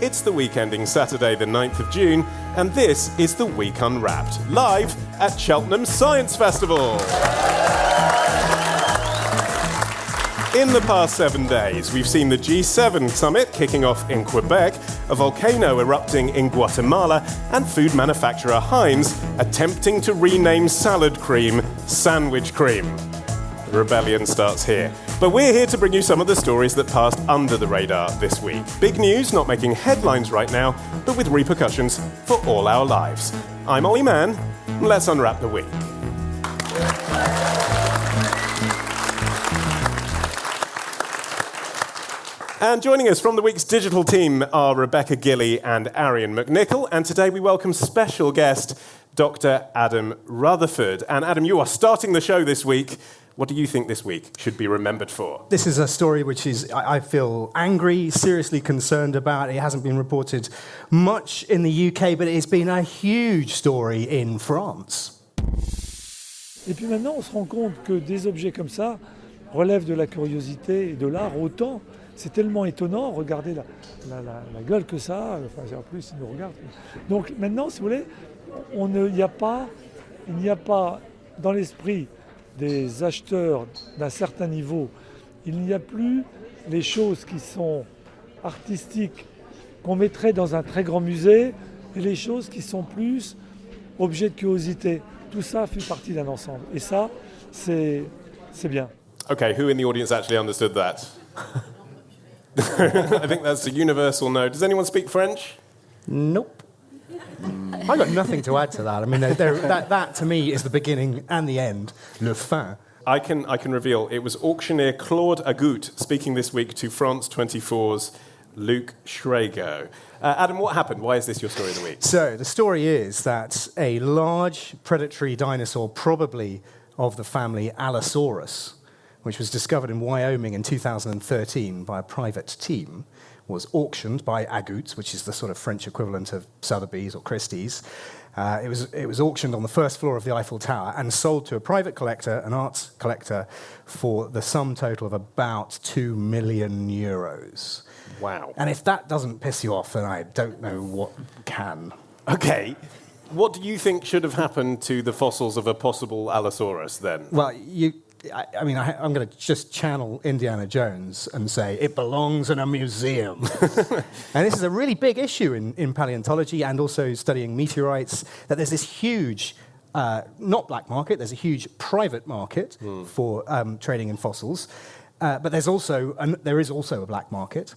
It's the week ending Saturday the 9th of June, and this is The Week Unwrapped, live at Cheltenham Science Festival. In the past 7 days, we've seen the G7 summit kicking off in Quebec, a volcano erupting in Guatemala, and food manufacturer Heinz attempting to rename salad cream sandwich cream. The rebellion starts here. But we're here to bring you some of the stories that passed under the radar this week. Big news, not making headlines right now, but with repercussions for all our lives. I'm Olly Mann. Let's unwrap the week. And joining us from the week's digital team are Rebecca Gillie and Arion McNicoll. And today we welcome special guest, Dr. Adam Rutherford. And Adam, you are starting the show this week. What do you think this week should be remembered for? This is a story which is, I feel, angry, seriously concerned about. It hasn't been reported much in the UK, but it has been a huge story in France. Et puis maintenant, on se rend compte que des objets comme ça relèvent de la curiosité et de l'art autant. C'est tellement étonnant, regardez la gueule que ça a, enfin, en plus, ils nous regardent. Donc maintenant, si vous voulez, il n'y a pas dans l'esprit des acheteurs d'un certain niveau, il n'y a plus les choses qui sont artistiques qu'on mettrait dans un très grand musée et les choses qui sont plus objets de curiosité. Tout ça fait partie d'un ensemble. Et ça, c'est bien. Okay, who in the audience actually understood that? I think that's a universal no. Does anyone speak French? Nope. I got nothing to add to that. I mean, that to me is the beginning and the end. Le fin. I can reveal it was auctioneer Claude Agut speaking this week to France 24's Luc Schrago. Adam, what happened? Why is this your story of the week? So the story is that a large predatory dinosaur, probably of the family Allosaurus, which was discovered in Wyoming in 2013 by a private team, was auctioned by Agut, which is the sort of French equivalent of Sotheby's or Christie's. It was auctioned on the first floor of the Eiffel Tower and sold to a private collector, an arts collector, for the sum total of about €2 million. Wow. And if that doesn't piss you off, then I don't know what can. Okay. What do you think should have happened to the fossils of a possible Allosaurus then? Well, I'm going to just channel Indiana Jones and say it belongs in a museum. And this is a really big issue in paleontology and also studying meteorites, that there's this huge, not black market, there's a huge private market for trading in fossils. But there is also a black market,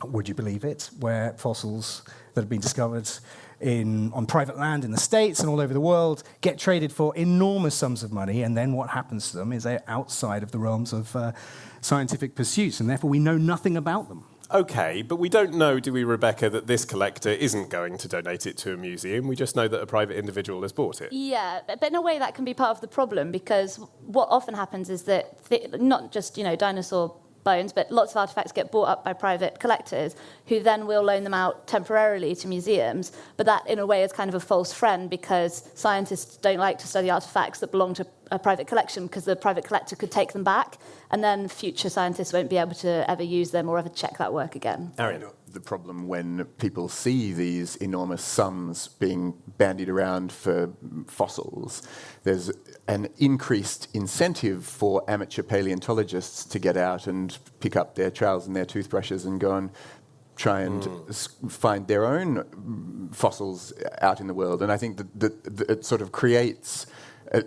would you believe it, where fossils that have been discovered on private land in the States and all over the world get traded for enormous sums of money, and then what happens to them is they're outside of the realms of scientific pursuits, and therefore we know nothing about them. Okay, but we don't know, do we, Rebecca, that this collector isn't going to donate it to a museum? We just know that a private individual has bought it. Yeah, but in a way that can be part of the problem, because what often happens is that not just, dinosaur bones, but lots of artifacts get bought up by private collectors who then will loan them out temporarily to museums. But that, in a way, is kind of a false friend, because scientists don't like to study artifacts that belong to a private collection, because the private collector could take them back, and then future scientists won't be able to ever use them or ever check that work again. Arion. The problem when people see these enormous sums being bandied around for fossils, there's an increased incentive for amateur paleontologists to get out and pick up their trowels and their toothbrushes and go and try and find their own fossils out in the world. And I think that it sort of creates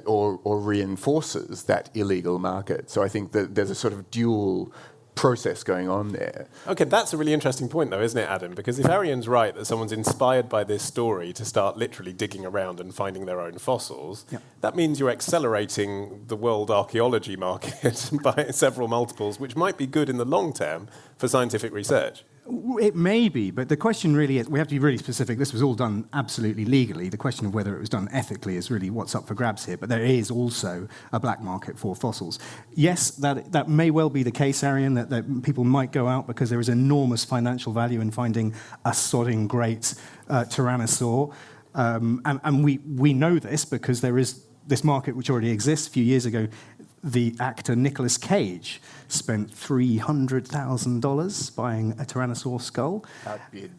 or reinforces that illegal market. So I think that there's a sort of dual process going on there. Okay, that's a really interesting point, though, isn't it, Adam? Because if Arion's right that someone's inspired by this story to start literally digging around and finding their own fossils, that means you're accelerating the world archaeology market by several multiples, which might be good in the long term for scientific research. It may be, but the question really is, we have to be really specific. This was all done absolutely legally. The question of whether it was done ethically is really what's up for grabs here. But there is also a black market for fossils. Yes, that may well be the case, Arion, that people might go out because there is enormous financial value in finding a sodding great tyrannosaur. And we know this because there is this market which already exists. A few years ago, the actor Nicolas Cage spent $300,000 buying a Tyrannosaur skull. Outbid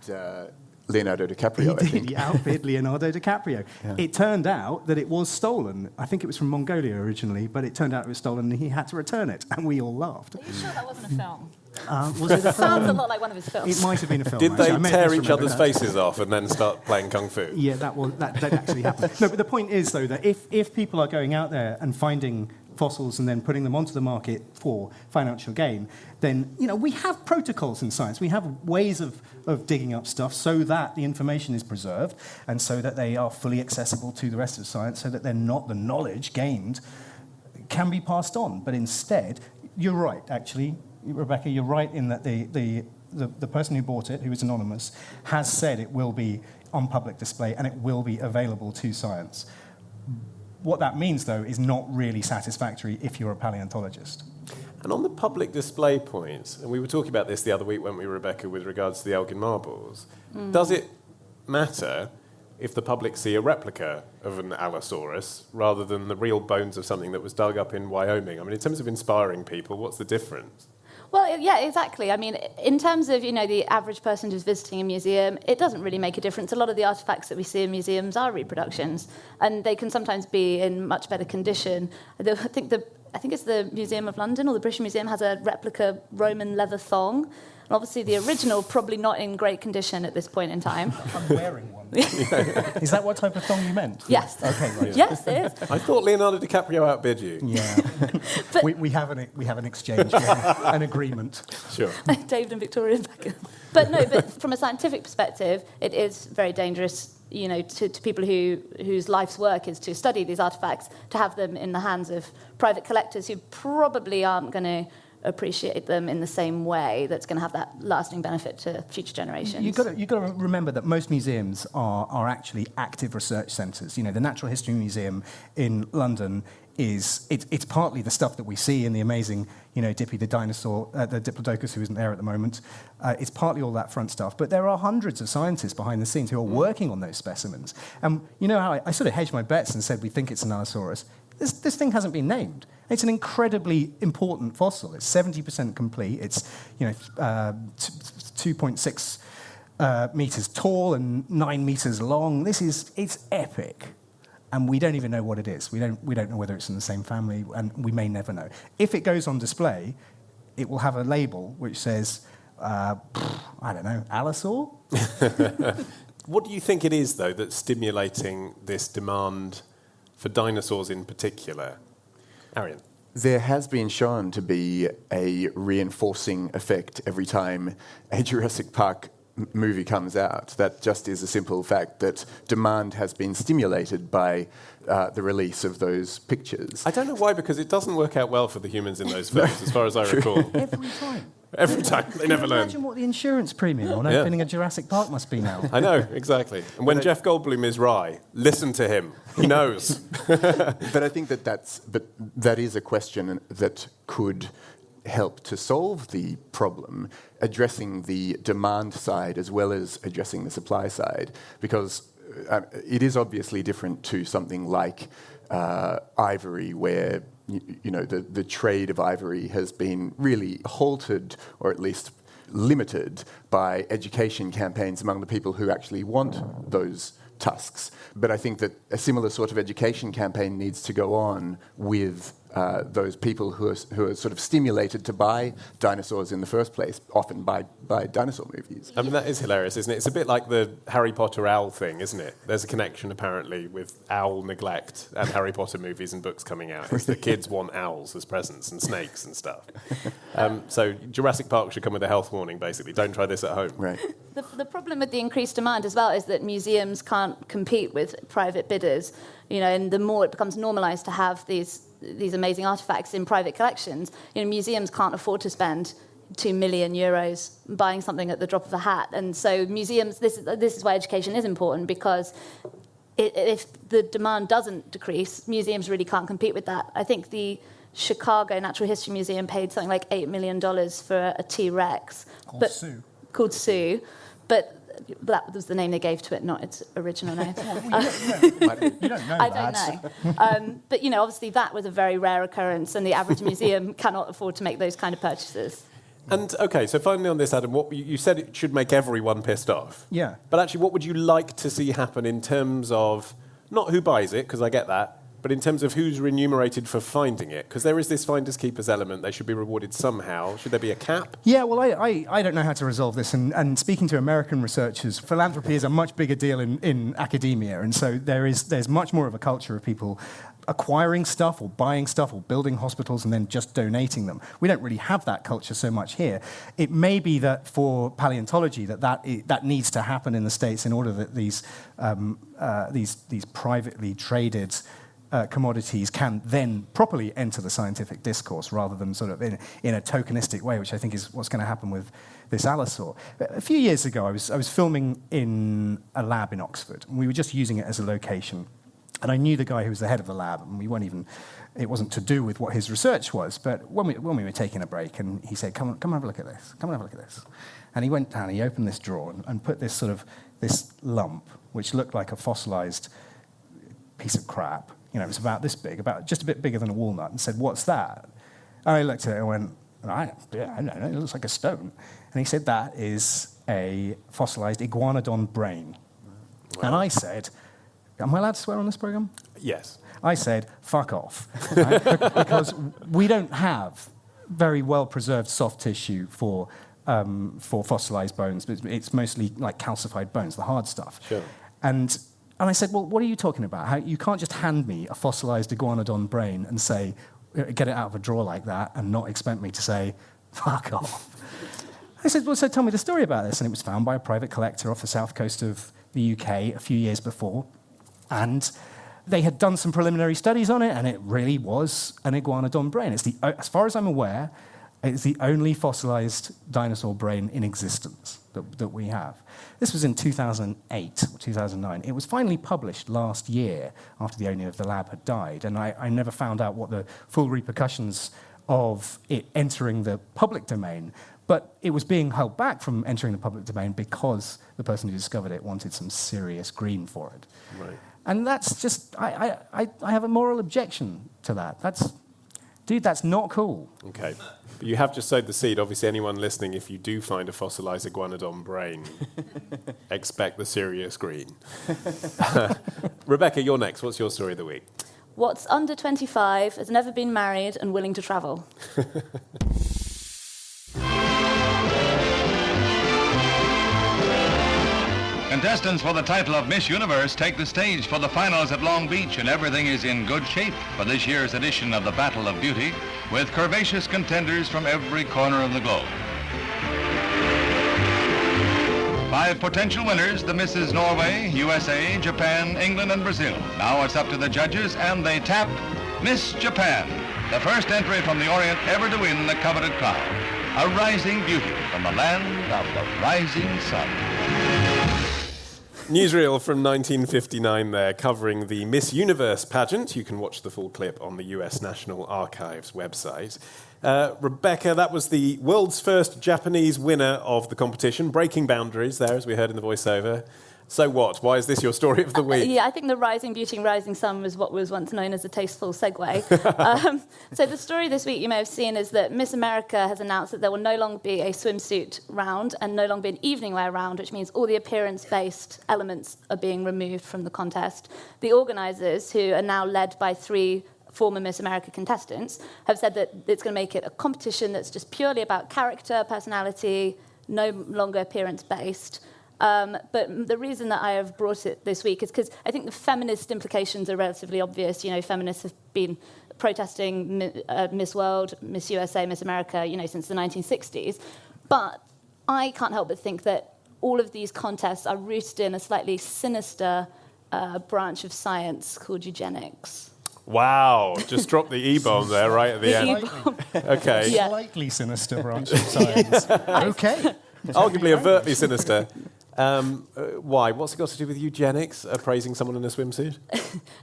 Leonardo DiCaprio, I think. He outbid Leonardo DiCaprio. Yeah. It turned out that it was stolen. I think it was from Mongolia originally, but it turned out it was stolen and he had to return it, and we all laughed. Are you sure that wasn't a film? Was it a film? Sounds a lot like one of his films. It might have been a film. Did they actually. tear each other's faces off and then start playing kung fu? Yeah, that actually happened. No, but the point is, though, that if people are going out there and finding fossils and then putting them onto the market for financial gain, then, we have protocols in science. We have ways of digging up stuff so that the information is preserved and so that they are fully accessible to the rest of science, so that they're not the knowledge gained can be passed on. But instead, you're right, actually, Rebecca, you're right in that the person who bought it, who is anonymous, has said it will be on public display and it will be available to science. What that means, though, is not really satisfactory if you're a paleontologist. And on the public display point, and we were talking about this the other week, weren't we, Rebecca, with regards to the Elgin marbles, does it matter if the public see a replica of an Allosaurus rather than the real bones of something that was dug up in Wyoming? I mean, in terms of inspiring people, what's the difference? Well, yeah, exactly. I mean, in terms of, the average person who's visiting a museum, it doesn't really make a difference. A lot of the artefacts that we see in museums are reproductions, and they can sometimes be in much better condition. I think it's the Museum of London or the British Museum has a replica Roman leather thong. And obviously the original probably not in great condition at this point in time. I'm wearing one. Is that what type of thong you meant? Yes. Okay, right. Yes, it is. I thought Leonardo DiCaprio outbid you. Yeah. we have an exchange, an agreement. Sure. David and Victoria Beckham. But from a scientific perspective, it is very dangerous, to people whose life's work is to study these artifacts, to have them in the hands of private collectors who probably aren't going to appreciate them in the same way that's going to have that lasting benefit to future generations. You've got to remember that most museums are actually active research centres. The Natural History Museum in London it's partly the stuff that we see in the amazing, Dippy the dinosaur, the Diplodocus who isn't there at the moment. It's partly all that front stuff. But there are hundreds of scientists behind the scenes who are working on those specimens. And you know how I sort of hedged my bets and said we think it's an Allosaurus. This thing hasn't been named. It's an incredibly important fossil. It's 70% complete. It's 2.6 meters tall and 9 meters long. It's epic, and we don't even know what it is. We don't know whether it's in the same family, and we may never know. If it goes on display, it will have a label which says, I don't know, Allosaur. What do you think it is, though, that's stimulating this demand for dinosaurs in particular? Arion? There has been shown to be a reinforcing effect every time a Jurassic Park movie comes out. That just is a simple fact that demand has been stimulated by the release of those pictures. I don't know why, because it doesn't work out well for the humans in those films, as far as I recall. Every time. Every time. They never learn. Imagine what the insurance premium on opening a Jurassic Park must be now. I know, exactly. And when Jeff Goldblum is wry, listen to him. He knows. But I think that is a question that could help to solve the problem, addressing the demand side as well as addressing the supply side, because it is obviously different to something like ivory, where the trade of ivory has been really halted, or at least limited, by education campaigns among the people who actually want those tusks. But I think that a similar sort of education campaign needs to go on with those people who are sort of stimulated to buy dinosaurs in the first place, often by dinosaur movies. I mean, that is hilarious, isn't it? It's a bit like the Harry Potter owl thing, isn't it? There's a connection, apparently, with owl neglect and Harry Potter movies and books coming out. It's that kids want owls as presents and snakes and stuff. So Jurassic Park should come with a health warning, basically. Don't try this at home. Right. The problem with the increased demand as well is that museums can't compete with private bidders, and the more it becomes normalised to have these amazing artefacts in private collections, museums can't afford to spend €2 million buying something at the drop of a hat. And so museums, this is why education is important, because if the demand doesn't decrease, museums really can't compete with that. I think the Chicago Natural History Museum paid something like $8 million for a T-Rex. Called Sue. Called Sue. But that was the name they gave to it, not its original name. You don't know I that. don't know. But, obviously that was a very rare occurrence, and the average museum cannot afford to make those kind of purchases. And, OK, so finally on this, Adam, what you said it should make everyone pissed off. Yeah. But actually, what would you like to see happen in terms of, not who buys it, because I get that, but in terms of who's remunerated for finding it? Because there is this finders keepers element. They should be rewarded somehow. Should there be a cap? Yeah, well, I don't know how to resolve this. And speaking to American researchers, philanthropy is a much bigger deal in academia. And so there's much more of a culture of people acquiring stuff or buying stuff or building hospitals and then just donating them. We don't really have that culture so much here. It may be that for paleontology that needs to happen in the States in order that these privately traded commodities can then properly enter the scientific discourse rather than sort of in a tokenistic way, which I think is what's going to happen with this allosaur. A few years ago, I was filming in a lab in Oxford, and we were just using it as a location. And I knew the guy who was the head of the lab, and it wasn't to do with what his research was, but when we were taking a break, and he said, come have a look at this, come and have a look at this. And he went down, he opened this drawer and put this lump, which looked like a fossilized piece of crap. It was about this big, about just a bit bigger than a walnut, and said, "What's that?" And I looked at it and went, I don't know, it looks like a stone. And he said, "That is a fossilized iguanodon brain." Wow. And I said, am I allowed to swear on this program? Yes. I said, fuck off. Right? Because we don't have very well-preserved soft tissue for fossilized bones. It's mostly like calcified bones, the hard stuff. Sure. And I said, well, what are you talking about? You can't just hand me a fossilized iguanodon brain and say, get it out of a drawer like that and not expect me to say, fuck off. I said, well, so tell me the story about this. And it was found by a private collector off the south coast of the UK a few years before. And they had done some preliminary studies on it, and it really was an iguanodon brain. As far as I'm aware, it's the only fossilized dinosaur brain in existence that we have. This was in 2008 or 2009. It was finally published last year after the owner of the lab had died, and I never found out what the full repercussions of it entering the public domain, but it was being held back from entering the public domain because the person who discovered it wanted some serious green for it. Right. And that's just, I have a moral objection to that. That's not cool. Okay. But you have just sowed the seed. Obviously, anyone listening, if you do find a fossilized iguanodon brain, expect the serious green. Rebecca, you're next. What's your story of the week? What's under 25, has never been married, and willing to travel? Contestants for the title of Miss Universe take the stage for the finals at Long Beach, and everything is in good shape for this year's edition of the Battle of Beauty, with curvaceous contenders from every corner of the globe. 5 potential winners, the Misses Norway, USA, Japan, England, and Brazil. Now it's up to the judges, and they tap Miss Japan, the first entry from the Orient ever to win the coveted crown. A rising beauty from the land of the rising sun. Newsreel from 1959 there, covering the Miss Universe pageant. You can watch the full clip on the US National Archives website. Rebecca, that was the world's first Japanese winner of the competition, breaking boundaries there, as we heard in the voiceover. So what? Why is this your story of the week? Yeah, I think the rising beauty and rising sun was what was once known as a tasteful segue. So the story this week you may have seen is that Miss America has announced that there will no longer be a swimsuit round and no longer be an evening wear round, which means all the appearance-based elements are being removed from the contest. The organisers, who are now led by 3 former Miss America contestants, have said that it's going to make it a competition that's just purely about character, personality, no longer appearance-based. But the reason that I have brought it this week is because I think the feminist implications are relatively obvious. Feminists have been protesting Miss World, Miss USA, Miss America, since the 1960s. But I can't help but think that all of these contests are rooted in a slightly sinister branch of science called eugenics. Wow, just drop the E-bomb there right at the end. E-bomb. Okay. Yeah. Slightly sinister branch of science. Okay. Arguably overtly sinister. Why? What's it got to do with eugenics, praising someone in a swimsuit?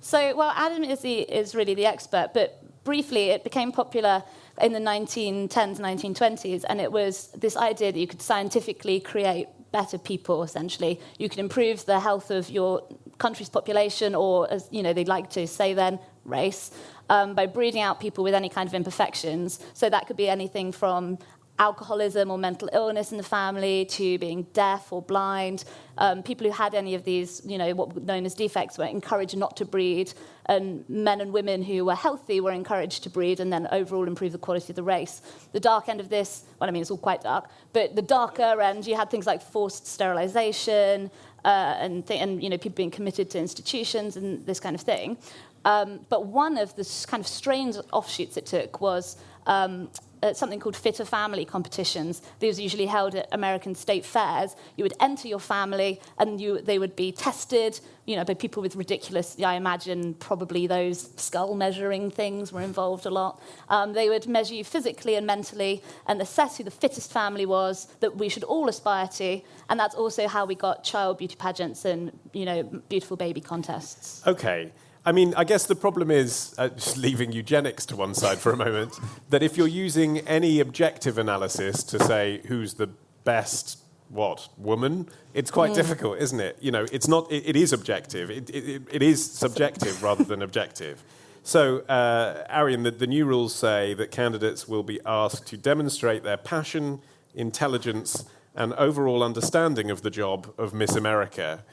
So, Adam is really the expert, but briefly it became popular in the 1910s, 1920s, and it was this idea that you could scientifically create better people, essentially. You can improve the health of your country's population, or, as you know, they'd like to say then, race, by breeding out people with any kind of imperfections. So that could be anything from alcoholism or mental illness in the family to being deaf or blind. People who had any of these, you know, what were known as defects were encouraged not to breed, and men and women who were healthy were encouraged to breed and then overall improve the quality of the race. The dark end of this, well, I mean, it's all quite dark, but the darker end, you had things like forced sterilization and you know, people being committed to institutions and this kind of thing. But one of the kind of strange offshoots it took was something called fitter family competitions. These were usually held at American state fairs. You would enter your family, and they would be tested, you know, by people with ridiculous, I imagine probably those skull measuring things were involved a lot. They would measure you physically and mentally and assess who the fittest family was that we should all aspire to. And that's also how we got child beauty pageants and, you know, beautiful baby contests. Okay. I mean, I guess the problem is, just leaving eugenics to one side for a moment, that if you're using any objective analysis to say who's the best, woman, it's quite difficult, isn't it? You know, it's not, it is objective. It is subjective rather than objective. So, Arion, the new rules say that candidates will be asked to demonstrate their passion, intelligence, and overall understanding of the job of Miss America.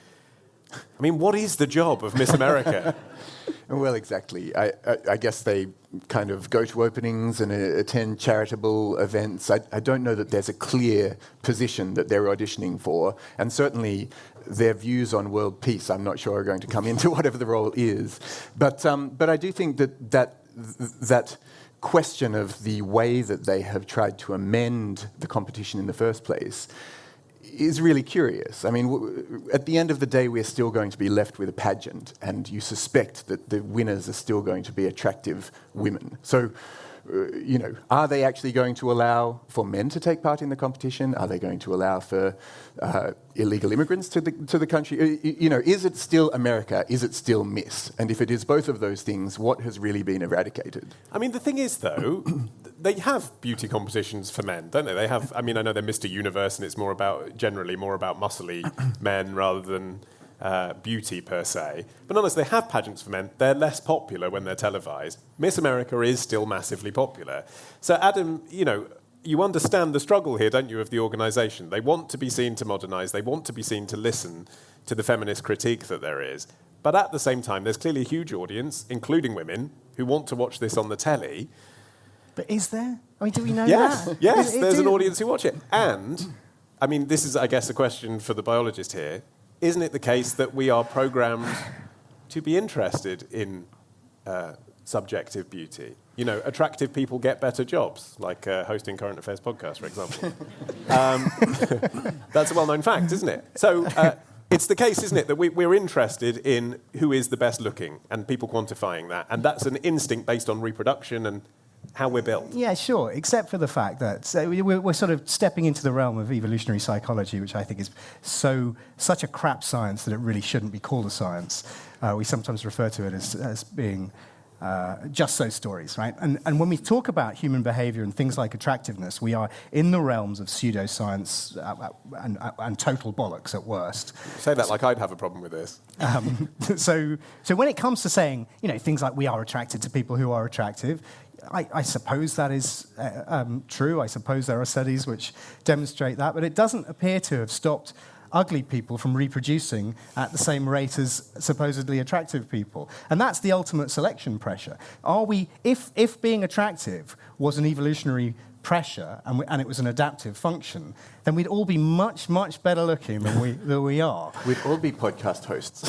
I mean, what is the job of Miss America? Well, exactly. I guess they kind of go to openings and attend charitable events. I don't know that there's a clear position that they're auditioning for, and certainly their views on world peace, I'm not sure, are going to come into whatever the role is. But I do think that question of the way that they have tried to amend the competition in the first place is really curious. I mean, at the end of the day, we're still going to be left with a pageant, and you suspect that the winners are still going to be attractive women. So, you know, are they actually going to allow for men to take part in the competition? Are they going to allow for illegal immigrants to the country? You know, is it still America? Is it still Miss? And if it is both of those things, what has really been eradicated? I mean, the thing is, though, they have beauty competitions for men, don't they? They have. I mean, I know they're Mr. Universe, and it's generally more about muscly men rather than beauty per se. But nonetheless, they have pageants for men. They're less popular when they're televised. Miss America is still massively popular. So, Adam, you know, you understand the struggle here, don't you, of the organisation? They want to be seen to modernise. They want to be seen to listen to the feminist critique that there is. But at the same time, there's clearly a huge audience, including women, who want to watch this on the telly. But is there? I mean, do we know that? Yes, there's an audience who watch it. And, I mean, this is, I guess, a question for the biologist here. Isn't it the case that we are programmed to be interested in subjective beauty? You know, attractive people get better jobs, like hosting current affairs podcasts, for example. That's a well-known fact, isn't it? So it's the case, isn't it, that we're interested in who is the best looking and people quantifying that. And that's an instinct based on reproduction and how we're built. Yeah, sure, except for the fact that we're sort of stepping into the realm of evolutionary psychology, which I think is such a crap science that it really shouldn't be called a science. We sometimes refer to it as being just so stories, right? And when we talk about human behavior and things like attractiveness, we are in the realms of pseudoscience and total bollocks at worst. You say that like I'd have a problem with this. So when it comes to saying, you know, things like we are attracted to people who are attractive, I suppose that is true. I suppose there are studies which demonstrate that, but it doesn't appear to have stopped ugly people from reproducing at the same rate as supposedly attractive people. And that's the ultimate selection pressure. If being attractive was an evolutionary pressure and it was an adaptive function, then we'd all be much, much better looking than we are. We'd all be podcast hosts.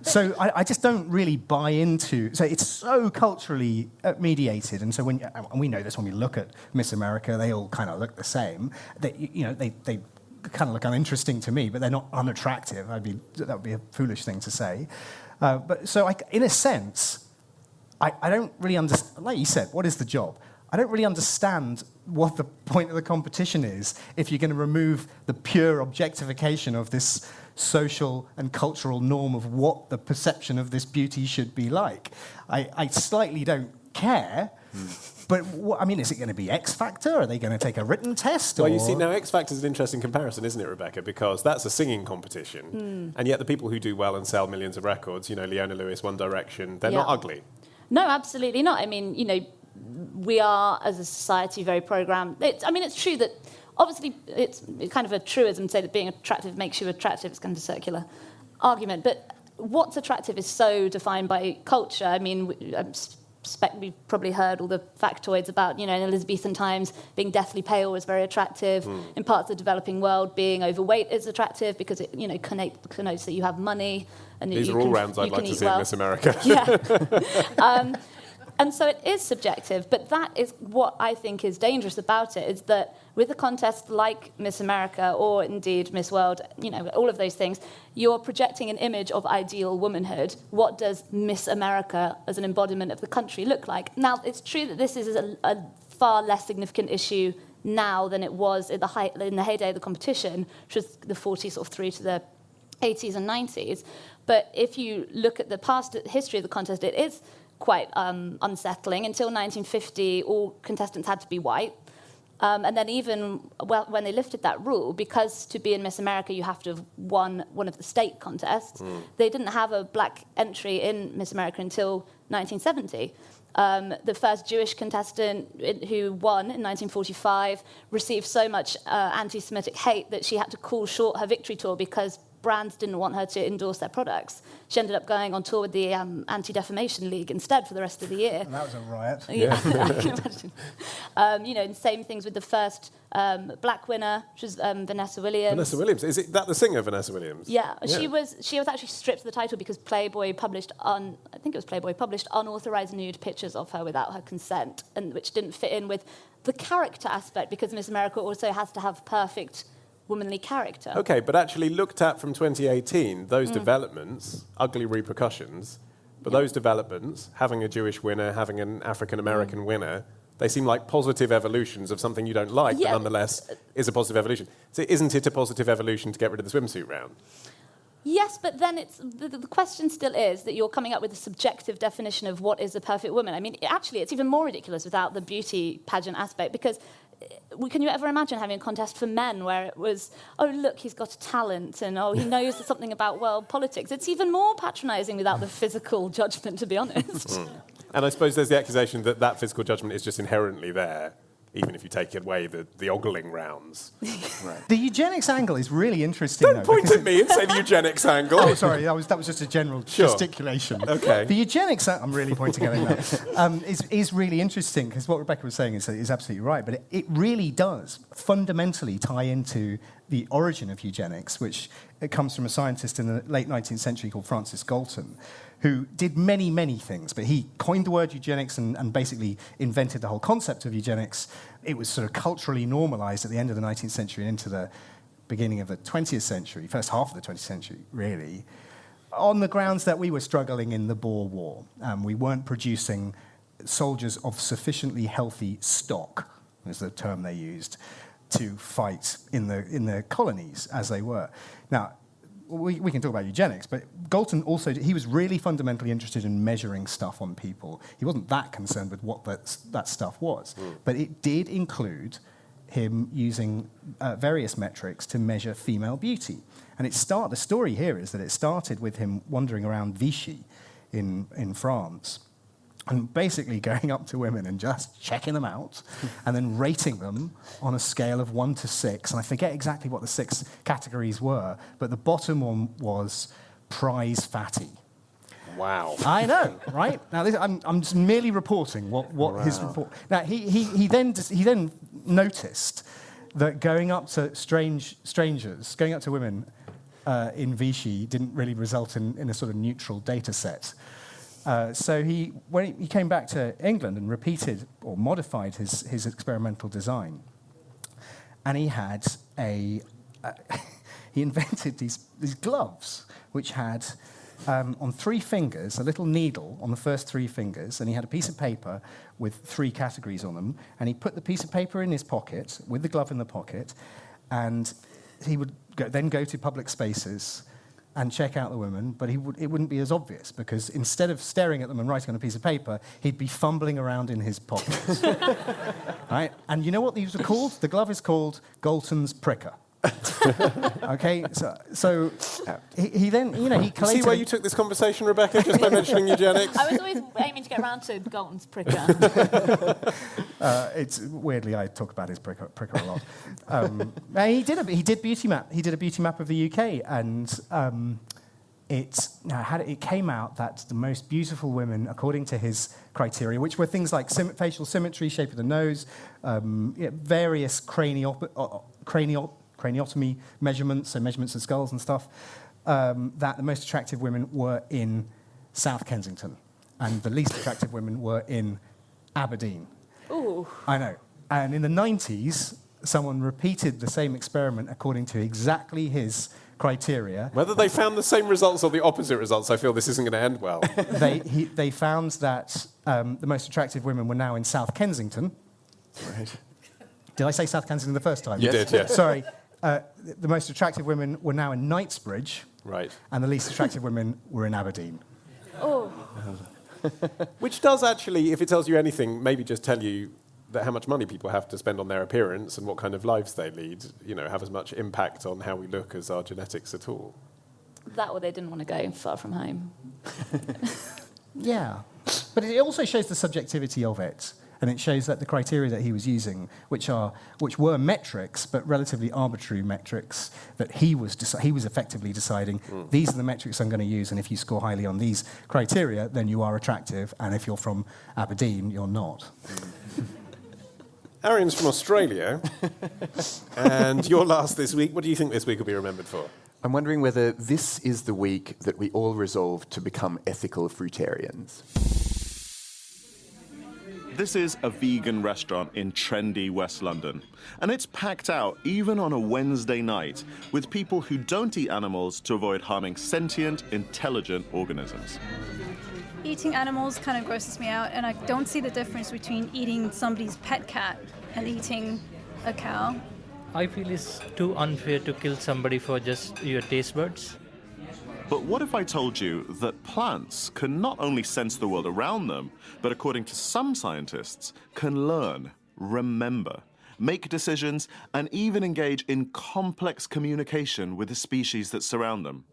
So I just don't really buy into... So it's so culturally mediated, and so and we know this when we look at Miss America, they all kind of look the same. They kind of look uninteresting to me, but they're not unattractive. That would be a foolish thing to say. In a sense, I don't really understand... Like you said, what is the job? I don't really understand what the point of the competition is if you're going to remove the pure objectification of this social and cultural norm of what the perception of this beauty should be like. I slightly don't care, But I mean, is it going to be X Factor? Are they going to take a written test? Well, you see, now X Factor is an interesting comparison, isn't it, Rebecca? Because that's a singing competition, and yet the people who do well and sell millions of records, Leona Lewis, One Direction, they're not ugly. No, absolutely not. I mean, we are, as a society, very programmed. It's true that, obviously, it's kind of a truism to say that being attractive makes you attractive. It's kind of a circular argument. But what's attractive is so defined by culture. I mean, I suspect we've probably heard all the factoids about, in Elizabethan times, being deathly pale was very attractive. In parts of the developing world, being overweight is attractive because it, connotes that you have money. And These are all rounds I'd like to see in Miss America. Yeah. And so it is subjective, but that is what I think is dangerous about it, is that with a contest like Miss America or indeed Miss World, all of those things, you're projecting an image of ideal womanhood. What does Miss America as an embodiment of the country look like? Now, it's true that this is a far less significant issue now than it was in the heyday of the competition, which was the 40s sort of through to the 80s and 90s. But if you look at the past history of the contest, it is quite unsettling. Until 1950, all contestants had to be white. And then even when they lifted that rule, because to be in Miss America, you have to have won one of the state contests, they didn't have a black entry in Miss America until 1970. The first Jewish contestant who won in 1945 received so much anti-Semitic hate that she had to call short her victory tour because brands didn't want her to endorse their products. She ended up going on tour with the Anti-Defamation League instead for the rest of the year. And that was a riot. Yeah, I can imagine. And same things with the first black winner, which was Vanessa Williams. Vanessa Williams. Is it that the singer, Vanessa Williams? Yeah. She was actually stripped of the title because Playboy published unauthorized nude pictures of her without her consent, and which didn't fit in with the character aspect, because Miss America also has to have perfect womanly character. Okay, but actually looked at from 2018, those developments, ugly repercussions, but those developments, having a Jewish winner, having an African-American winner, they seem like positive evolutions of something you don't like, but nonetheless is a positive evolution. So isn't it a positive evolution to get rid of the swimsuit round? Yes, but then the question still is that you're coming up with a subjective definition of what is a perfect woman. I mean, actually, it's even more ridiculous without the beauty pageant aspect, because can you ever imagine having a contest for men where it was, oh, look, he's got a talent, and, oh, he knows something about world politics? It's even more patronising without the physical judgment, to be honest. And I suppose there's the accusation that that physical judgment is just inherently there, even if you take away the ogling rounds. Right. The eugenics angle is really interesting. Don't point at me and say the eugenics angle. Oh, sorry, that was just a general gesticulation. Okay. The eugenics I'm really pointing at it now. Is really interesting, because what Rebecca was saying is absolutely right, but it really does fundamentally tie into the origin of eugenics, which it comes from a scientist in the late 19th century called Francis Galton, who did many, many things, but he coined the word eugenics and basically invented the whole concept of eugenics. It was sort of culturally normalized at the end of the 19th century and into the beginning of the 20th century, first half of the 20th century, really, on the grounds that we were struggling in the Boer War. We weren't producing soldiers of sufficiently healthy stock, was the term they used, to fight in the colonies as they were. Now, we can talk about eugenics, but Galton also, he was really fundamentally interested in measuring stuff on people. He wasn't that concerned with what that stuff was, but it did include him using various metrics to measure female beauty. And the story here is that it started with him wandering around Vichy in France, and basically going up to women and just checking them out and then rating them on a scale of 1 to 6. And I forget exactly what the 6 categories were, but the bottom one was prize fatty. Wow. I know, right? Now, I'm just merely reporting what his report... Now, he then noticed that going up to strangers, going up to women in Vichy didn't really result in a sort of neutral data set. So when he came back to England and repeated or modified his experimental design, and he had he invented these gloves which had on 3 fingers a little needle on the first 3 fingers, and he had a piece of paper with 3 categories on them, and he put the piece of paper in his pocket with the glove in the pocket, and he would then go to public spaces and check out the women, but it wouldn't be as obvious, because instead of staring at them and writing on a piece of paper, he'd be fumbling around in his pockets. Right? And you know what these are called? The glove is called Galton's pricker. Okay, so he then, he collated... See where you took this conversation, Rebecca, just by mentioning eugenics? I was always aiming to get around to Galton's pricker. It's weirdly, I talk about his pricker a lot. He did beauty map. He did a beauty map of the UK, and it came out that the most beautiful women, according to his criteria, which were things like facial symmetry, shape of the nose, various craniotomy measurements, so measurements of skulls and stuff, that the most attractive women were in South Kensington, and the least attractive women were in Aberdeen. Ooh. I know. And in the 90s, someone repeated the same experiment according to exactly his criteria. Whether they found the same results or the opposite results, I feel this isn't going to end well. They found that the most attractive women were now in South Kensington. Right. Did I say South Kensington the first time? You did, yes. Sorry. The most attractive women were now in Knightsbridge. Right. And the least attractive women were in Aberdeen. Oh. Which does actually, if it tells you anything, maybe just tell you that how much money people have to spend on their appearance and what kind of lives they lead, have as much impact on how we look as our genetics at all. That or they didn't want to go far from home. Yeah. But it also shows the subjectivity of it. And it shows that the criteria that he was using, which were metrics, but relatively arbitrary metrics, that he was effectively deciding, these are the metrics I'm going to use, and if you score highly on these criteria, then you are attractive, and if you're from Aberdeen, you're not. Arion's from Australia, and you're last this week. What do you think this week will be remembered for? I'm wondering whether this is the week that we all resolve to become ethical fruitarians. This is a vegan restaurant in trendy West London, and it's packed out even on a Wednesday night with people who don't eat animals to avoid harming sentient, intelligent organisms. Eating animals kind of grosses me out, and I don't see the difference between eating somebody's pet cat and eating a cow. I feel it's too unfair to kill somebody for just your taste buds. But what if I told you that plants can not only sense the world around them, but according to some scientists, can learn, remember, make decisions, and even engage in complex communication with the species that surround them?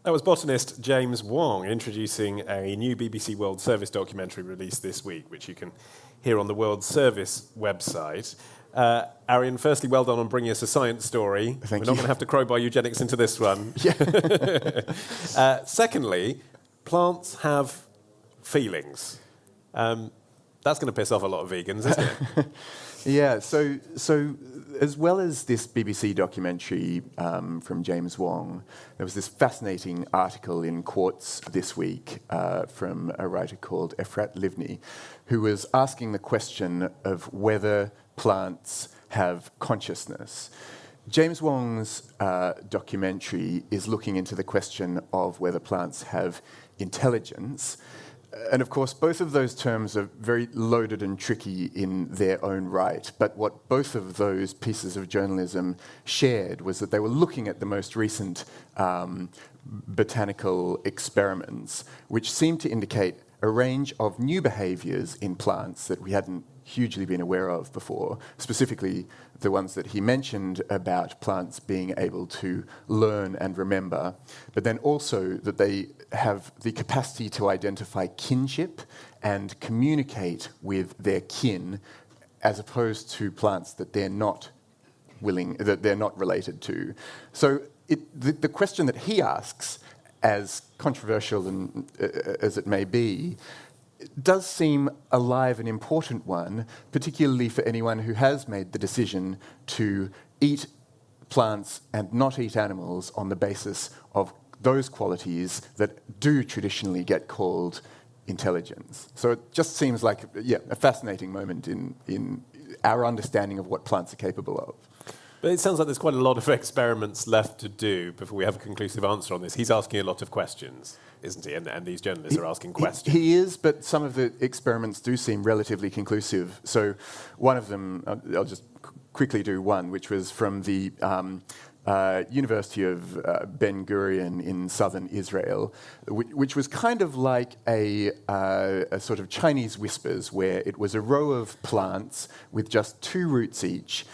That was botanist James Wong introducing a new BBC World Service documentary released this week, which you can hear on the World Service website. Arion, firstly, well done on bringing us a science story. Thank We're you. not going to have to crowbar eugenics into this one. Yeah. Secondly, plants have feelings. That's going to piss off a lot of vegans, isn't it? Yeah, so as well as this BBC documentary from James Wong, there was this fascinating article in Quartz this week from a writer called Efrat Livni, who was asking the question of whether plants have consciousness. James Wong's documentary is looking into the question of whether plants have intelligence. And of course, both of those terms are very loaded and tricky in their own right. But what both of those pieces of journalism shared was that they were looking at the most recent botanical experiments, which seemed to indicate a range of new behaviours in plants that we hadn't hugely been aware of before, specifically the ones that he mentioned about plants being able to learn and remember, but then also that they have the capacity to identify kinship and communicate with their kin, as opposed to plants that they're not related to. So the question that he asks, as controversial as it may be, does seem a live and important one, particularly for anyone who has made the decision to eat plants and not eat animals on the basis of those qualities that do traditionally get called intelligence. So it just seems like, a fascinating moment in our understanding of what plants are capable of. But it sounds like there's quite a lot of experiments left to do before we have a conclusive answer on this. He's asking a lot of questions, isn't he? And these journalists are asking questions. He is, but some of the experiments do seem relatively conclusive. So one of them, I'll just quickly do one, which was from the University of Ben Gurion in southern Israel, which was kind of like a sort of Chinese whispers, where it was a row of plants with just 2 roots each,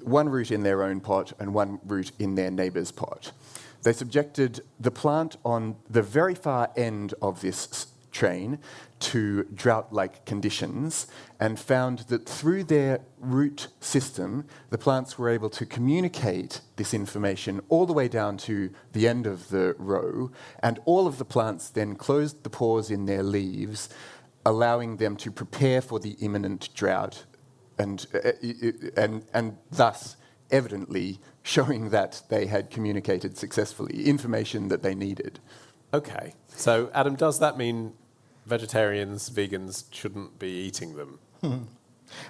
1 root in their own pot and 1 root in their neighbour's pot. They subjected the plant on the very far end of this train to drought-like conditions and found that through their root system, the plants were able to communicate this information all the way down to the end of the row, and all of the plants then closed the pores in their leaves, allowing them to prepare for the imminent drought, and thus evidently showing that they had communicated successfully information that they needed. Okay. So, Adam, does that mean vegetarians, vegans shouldn't be eating them?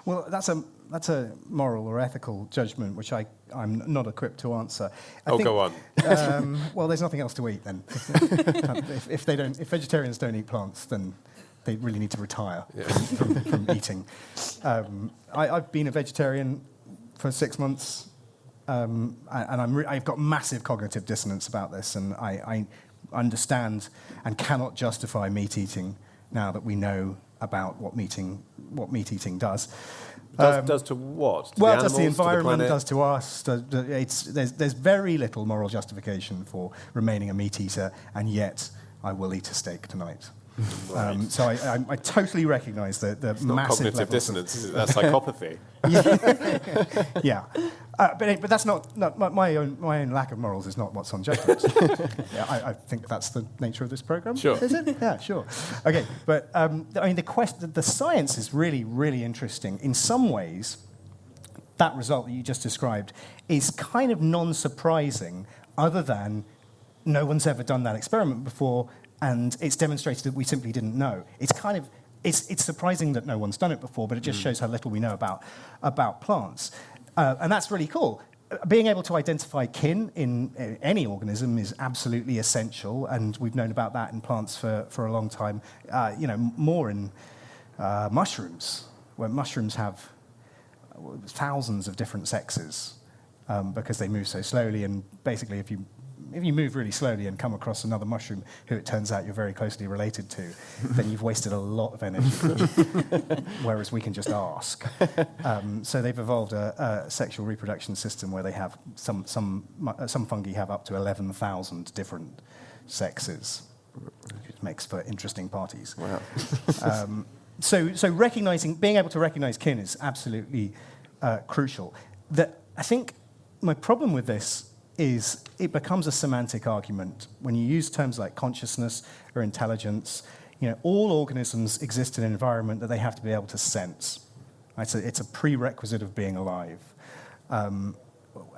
Well, that's a moral or ethical judgment which I'm not equipped to answer. Go on. Well, there's nothing else to eat then. If vegetarians don't eat plants, then they really need to retire from eating. I've been a vegetarian for 6 months, and I've got massive cognitive dissonance about this, and I understand and cannot justify meat eating now that we know about what meat eating does. Does to what? To well, the does the animals, environment, to the does to us. There's very little moral justification for remaining a meat eater, and yet I will eat a steak tonight. Right. So I totally recognise the it's not massive cognitive dissonance, is it? That's psychopathy. Yeah, but that's not my own lack of morals is not what's on judgment. I think that's the nature of this program. Sure. Is it? Yeah, sure. Okay, but I mean the science is really, really interesting. In some ways, that result that you just described is kind of non-surprising, other than no one's ever done that experiment before, and it's demonstrated that we simply didn't know. It's surprising that no one's done it before, but it just shows how little we know about plants. And that's really cool. Being able to identify kin in any organism is absolutely essential, and we've known about that in plants for a long time. More in mushrooms, where mushrooms have thousands of different sexes because they move so slowly, and basically if you move really slowly and come across another mushroom who it turns out you're very closely related to, then you've wasted a lot of energy, whereas we can just ask. So they've evolved a sexual reproduction system where they have some fungi have up to 11,000 different sexes, which makes for interesting parties. Wow. So being able to recognize kin is absolutely crucial. I think my problem with this is it becomes a semantic argument. When you use terms like consciousness or intelligence, all organisms exist in an environment that they have to be able to sense. Right? So it's a prerequisite of being alive.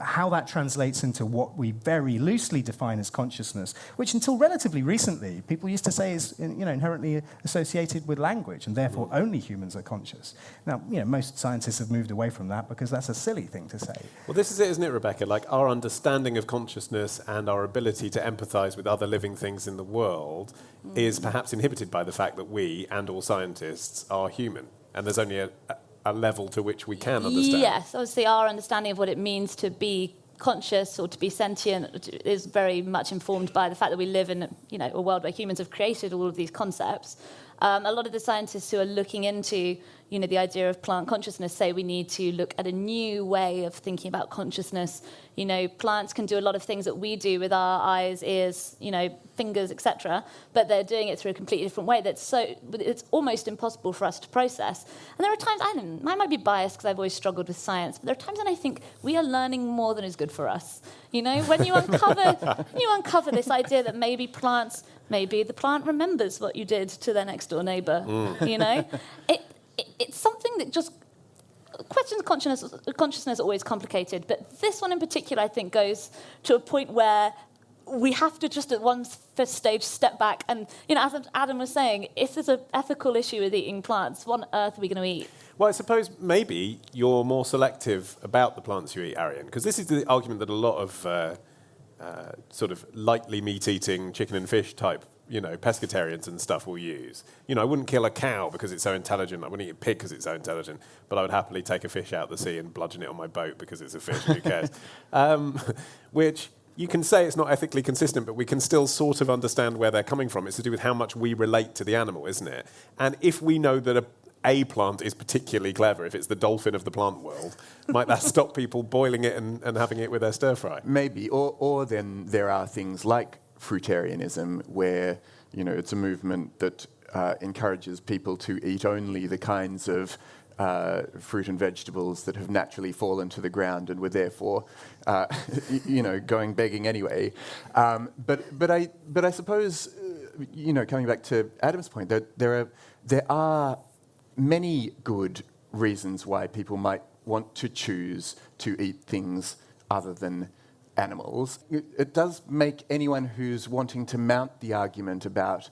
How that translates into what we very loosely define as consciousness, which until relatively recently people used to say is inherently associated with language, and therefore only humans are conscious. Now, most scientists have moved away from that because that's a silly thing to say. Well, this is it, isn't it, Rebecca? Like, our understanding of consciousness and our ability to empathise with other living things in the world is perhaps inhibited by the fact that we, and all scientists, are human. And there's only a level to which we can understand. Yes, obviously our understanding of what it means to be conscious or to be sentient is very much informed by the fact that we live in a world where humans have created all of these concepts. A lot of the scientists who are looking into the idea of plant consciousness say we need to look at a new way of thinking about consciousness. Plants can do a lot of things that we do with our eyes, ears, fingers, etc., but they're doing it through a completely different way it's almost impossible for us to process. And there are times, I might be biased because I've always struggled with science, but there are times when I think we are learning more than is good for us. When you uncover this idea that maybe the plant remembers what you did to their next door neighbour, it's something that just... Questions of consciousness are always complicated, but this one in particular, I think, goes to a point where we have to just at one first stage step back. And, as Adam was saying, if there's an ethical issue with eating plants, what on earth are we going to eat? Well, I suppose maybe you're more selective about the plants you eat, Arion, because this is the argument that a lot of sort of lightly meat-eating chicken and fish type, pescatarians and stuff will use. I wouldn't kill a cow because it's so intelligent. I wouldn't eat a pig because it's so intelligent. But I would happily take a fish out of the sea and bludgeon it on my boat because it's a fish. Who cares? Which you can say it's not ethically consistent, but we can still sort of understand where they're coming from. It's to do with how much we relate to the animal, isn't it? And if we know that a plant is particularly clever, if it's the dolphin of the plant world, might that stop people boiling it and having it with their stir fry? Maybe. Or then there are things like fruitarianism, where it's a movement that encourages people to eat only the kinds of fruit and vegetables that have naturally fallen to the ground and were therefore, going begging anyway. But I suppose, coming back to Adam's point, that there are many good reasons why people might want to choose to eat things other than animals. It does make anyone who's wanting to mount the argument about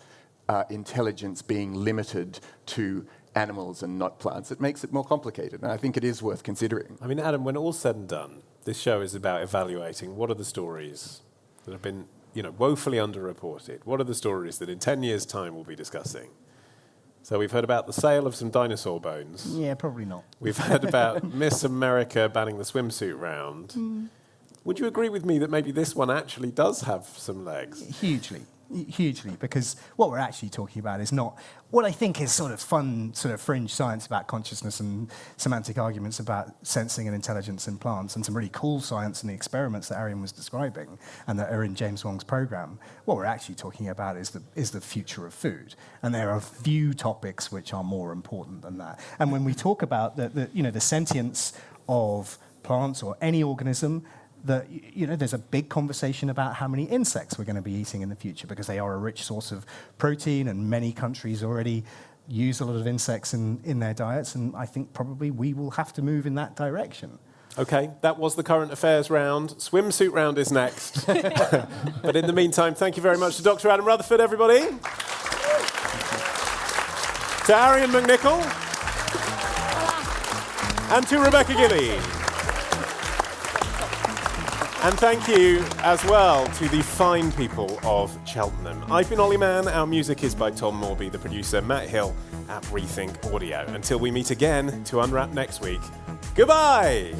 intelligence being limited to animals and not plants, it makes it more complicated, and I think it is worth considering. I mean, Adam, when all's said and done, this show is about evaluating what are the stories that have been, woefully underreported. What are the stories that in 10 years' time we'll be discussing? So we've heard about the sale of some dinosaur bones. Yeah, probably not. We've heard about Miss America banning the swimsuit round. Would you agree with me that maybe this one actually does have some legs? Hugely, because what we're actually talking about is not what I think is sort of fun, sort of fringe science about consciousness and semantic arguments about sensing and intelligence in plants, and some really cool science in the experiments that Arion was describing and that are in James Wong's program. What we're actually talking about is the future of food, and there are few topics which are more important than that. And when we talk about the sentience of plants or any organism, there's a big conversation about how many insects we're going to be eating in the future, because they are a rich source of protein, and many countries already use a lot of insects in their diets, and I think probably we will have to move in that direction. Okay, that was the current affairs round. Swimsuit round is next. But in the meantime, thank you very much to Dr. Adam Rutherford, everybody. To Arion McNicoll. And to Rebecca Gillie. And thank you as well to the fine people of Cheltenham. I've been Olly Mann. Our music is by Tom Morby, the producer, Matt Hill at Rethink Audio. Until we meet again to unwrap next week, goodbye!